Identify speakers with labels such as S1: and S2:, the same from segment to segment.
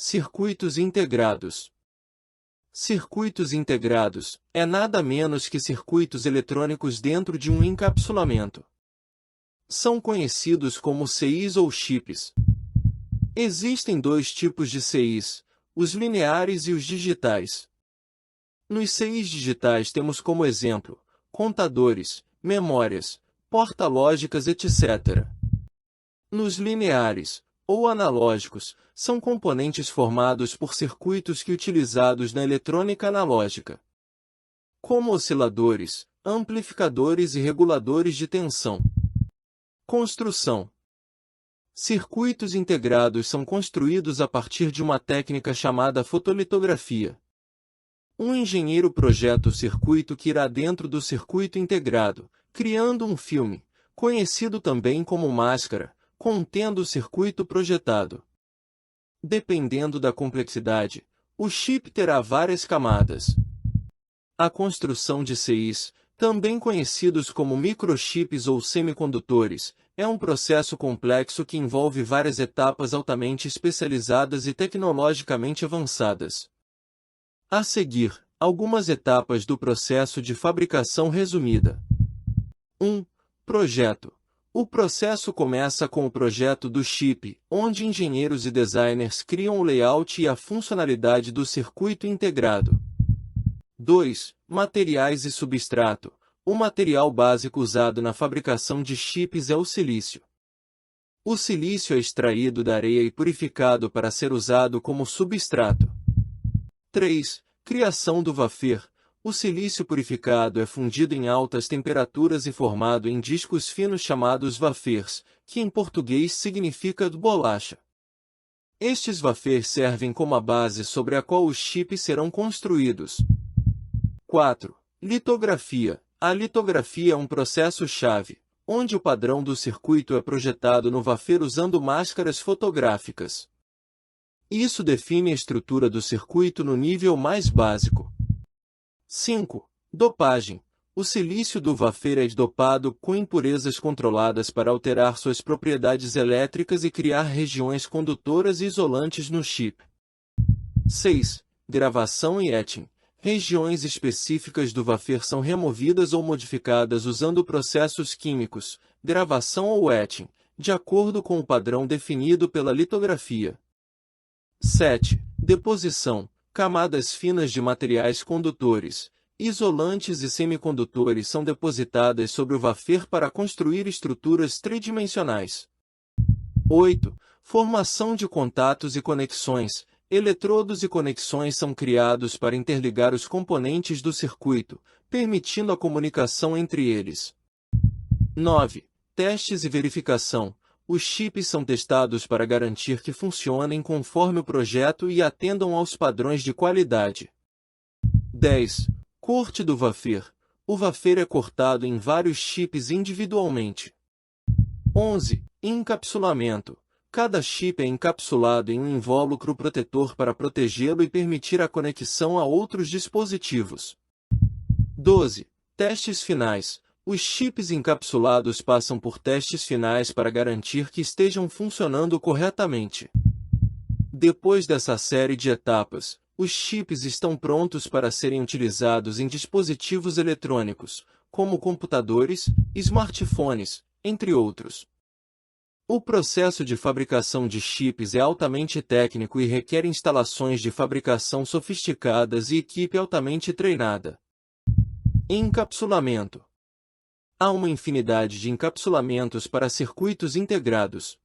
S1: Circuitos integrados. Circuitos integrados é nada menos que circuitos eletrônicos dentro de um encapsulamento. São conhecidos como CIs ou chips. Existem dois tipos de CIs, os lineares e os digitais. Nos CIs digitais temos como exemplo contadores, memórias, porta-lógicas, etc. Nos lineares, ou analógicos, são componentes formados por circuitos que utilizados na eletrônica analógica, como osciladores, amplificadores e reguladores de tensão. Construção. Circuitos integrados são construídos a partir de uma técnica chamada fotolitografia. Um engenheiro projeta o circuito que irá dentro do circuito integrado, criando um filme, conhecido também como máscara, contendo o circuito projetado. Dependendo da complexidade, o chip terá várias camadas. A construção de CIs, também conhecidos como microchips ou semicondutores, é um processo complexo que envolve várias etapas altamente especializadas e tecnologicamente avançadas. A seguir, algumas etapas do processo de fabricação resumida. 1. Projeto. O processo começa com o projeto do chip, onde engenheiros e designers criam o layout e a funcionalidade do circuito integrado. 2. Materiais e substrato. O material básico usado na fabricação de chips é o silício. O silício é extraído da areia e purificado para ser usado como substrato. 3. Criação do wafer. O silício purificado é fundido em altas temperaturas e formado em discos finos chamados wafers, que em português significa bolacha. Estes wafers servem como a base sobre a qual os chips serão construídos. 4. Litografia. A litografia é um processo-chave, onde o padrão do circuito é projetado no wafer usando máscaras fotográficas. Isso define a estrutura do circuito no nível mais básico. 5. Dopagem. O silício do wafer é dopado com impurezas controladas para alterar suas propriedades elétricas e criar regiões condutoras e isolantes no chip. 6. Gravação e etching. Regiões específicas do wafer são removidas ou modificadas usando processos químicos, gravação ou etching, de acordo com o padrão definido pela litografia. 7. Deposição. Camadas finas de materiais condutores, isolantes e semicondutores são depositadas sobre o wafer para construir estruturas tridimensionais. 8. Formação de contatos e conexões. Eletrodos e conexões são criados para interligar os componentes do circuito, permitindo a comunicação entre eles. 9. Testes e verificação. Os chips são testados para garantir que funcionem conforme o projeto e atendam aos padrões de qualidade. 10. Corte do wafer. O wafer é cortado em vários chips individualmente. 11. Encapsulamento. Cada chip é encapsulado em um invólucro protetor para protegê-lo e permitir a conexão a outros dispositivos. 12. Testes finais. Os chips encapsulados passam por testes finais para garantir que estejam funcionando corretamente. Depois dessa série de etapas, os chips estão prontos para serem utilizados em dispositivos eletrônicos, como computadores, smartphones, entre outros. O processo de fabricação de chips é altamente técnico e requer instalações de fabricação sofisticadas e equipe altamente treinada. Encapsulamento. Há uma infinidade de encapsulamentos para circuitos integrados.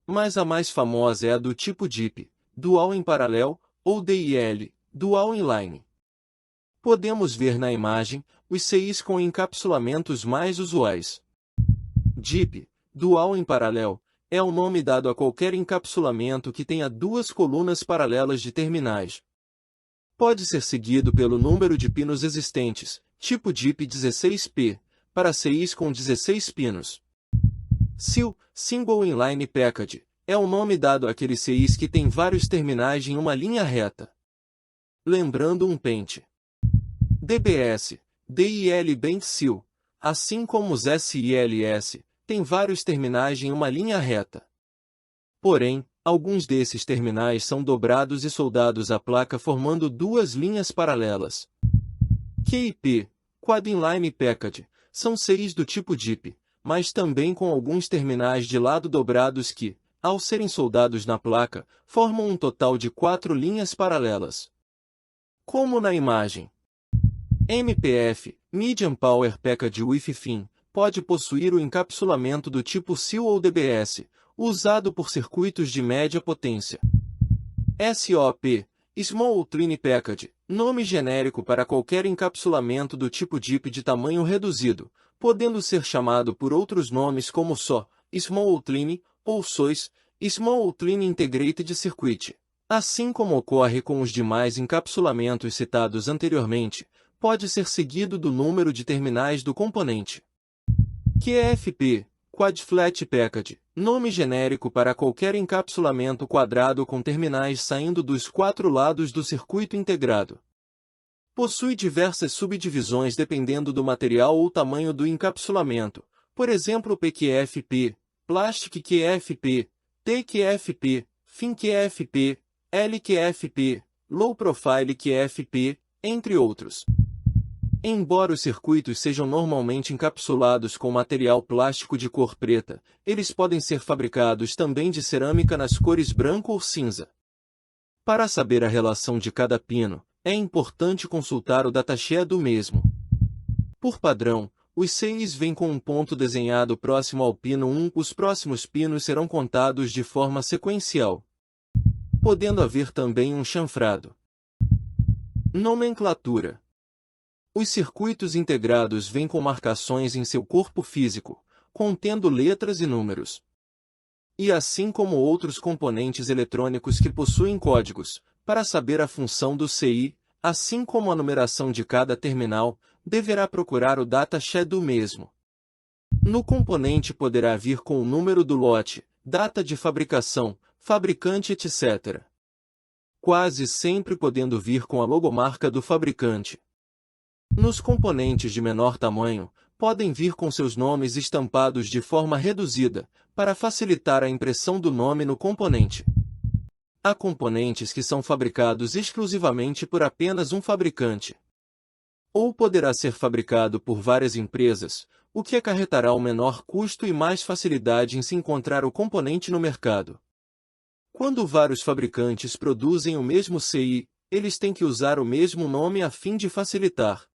S1: Mas a mais famosa é a do tipo DIP, Dual em Parallel, ou DIL, Dual Inline. Podemos ver na imagem os CIs com encapsulamentos mais usuais. DIP, Dual em Parallel, é o nome dado a qualquer encapsulamento que tenha duas colunas paralelas de terminais. Pode ser seguido pelo número de pinos existentes, tipo DIP 16P, para CIs com 16 pinos. SIL, Single Inline Package, é o nome dado àqueles CIs que têm vários terminais em uma linha reta. Lembrando um pente. DBS, DIL Bent SIL, assim como os SILS, tem vários terminais em uma linha reta. Porém, Alguns desses terminais são dobrados e soldados à placa formando duas linhas paralelas. QIP, Quad Inline Package, são CIs do tipo DIP, mas também com alguns terminais de lado dobrados que, ao serem soldados na placa, formam um total de 4 linhas paralelas. Como na imagem. MPF, Medium Power Package Wi-Fi FIN, pode possuir o encapsulamento do tipo SIL ou DBS, usado por circuitos de média potência. SOP, Small Outline Package, nome genérico para qualquer encapsulamento do tipo DIP de tamanho reduzido, podendo ser chamado por outros nomes como só, Small Outline, ou SOIS, Small Outline Integrated Circuit. Assim como ocorre com os demais encapsulamentos citados anteriormente, pode ser seguido do número de terminais do componente. QFP, Quad Flat Package, nome genérico para qualquer encapsulamento quadrado com terminais saindo dos 4 lados do circuito integrado. Possui diversas subdivisões dependendo do material ou tamanho do encapsulamento, por exemplo PQFP, Plastic QFP, TQFP, Fin QFP, LQFP, Low Profile QFP, entre outros. Embora os circuitos sejam normalmente encapsulados com material plástico de cor preta, eles podem ser fabricados também de cerâmica nas cores branco ou cinza. Para saber a relação de cada pino, é importante consultar o datasheet do mesmo. Por padrão, os CIs vêm com um ponto desenhado próximo ao pino 1. Os próximos pinos serão contados de forma sequencial, podendo haver também um chanfrado. Nomenclatura. Os circuitos integrados vêm com marcações em seu corpo físico, contendo letras e números. E assim como outros componentes eletrônicos que possuem códigos, para saber a função do CI, assim como a numeração de cada terminal, deverá procurar o datasheet do mesmo. No componente poderá vir com o número do lote, data de fabricação, fabricante, etc. Quase sempre podendo vir com a logomarca do fabricante. Nos componentes de menor tamanho, podem vir com seus nomes estampados de forma reduzida, para facilitar a impressão do nome no componente. Há componentes que são fabricados exclusivamente por apenas um fabricante. Ou poderá ser fabricado por várias empresas, o que acarretará um menor custo e mais facilidade em se encontrar o componente no mercado. Quando vários fabricantes produzem o mesmo CI, eles têm que usar o mesmo nome a fim de facilitar.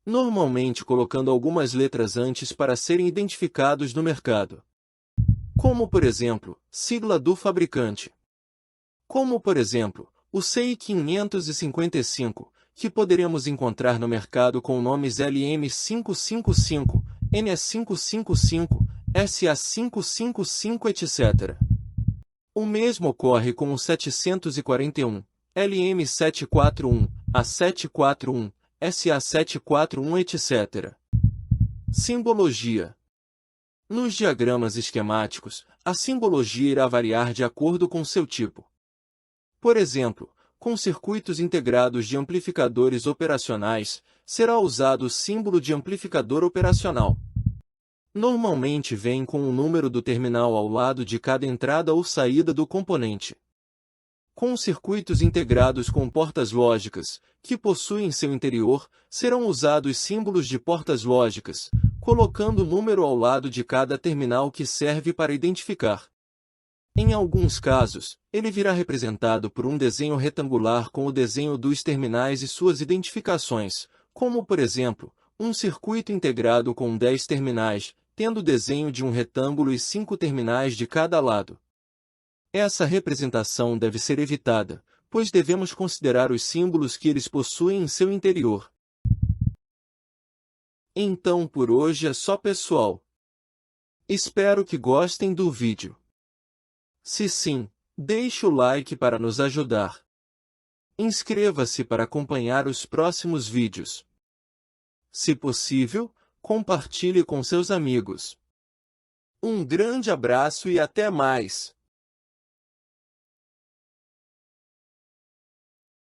S1: Normalmente colocando algumas letras antes para serem identificados no mercado. Como por exemplo, sigla do fabricante. Como por exemplo, o CI 555, que poderemos encontrar no mercado com nomes LM555, NE555, SA555, etc. O mesmo ocorre com o 741, LM741, A741, SA741, etc. Simbologia. Nos diagramas esquemáticos, a simbologia irá variar de acordo com seu tipo. Por exemplo, com circuitos integrados de amplificadores operacionais, será usado o símbolo de amplificador operacional. Normalmente vem com o número do terminal ao lado de cada entrada ou saída do componente. Com circuitos integrados com portas lógicas, que possuem em seu interior, serão usados símbolos de portas lógicas, colocando o número ao lado de cada terminal que serve para identificar. Em alguns casos, ele virá representado por um desenho retangular com o desenho dos terminais e suas identificações, como por exemplo, um circuito integrado com 10 terminais, tendo o desenho de um retângulo e 5 terminais de cada lado. Essa representação deve ser evitada, pois devemos considerar os símbolos que eles possuem em seu interior. Então por hoje é só, pessoal. Espero que gostem do vídeo. Se sim, deixe o like para nos ajudar. Inscreva-se para acompanhar os próximos vídeos. Se possível, compartilhe com seus amigos. Um grande abraço e até mais!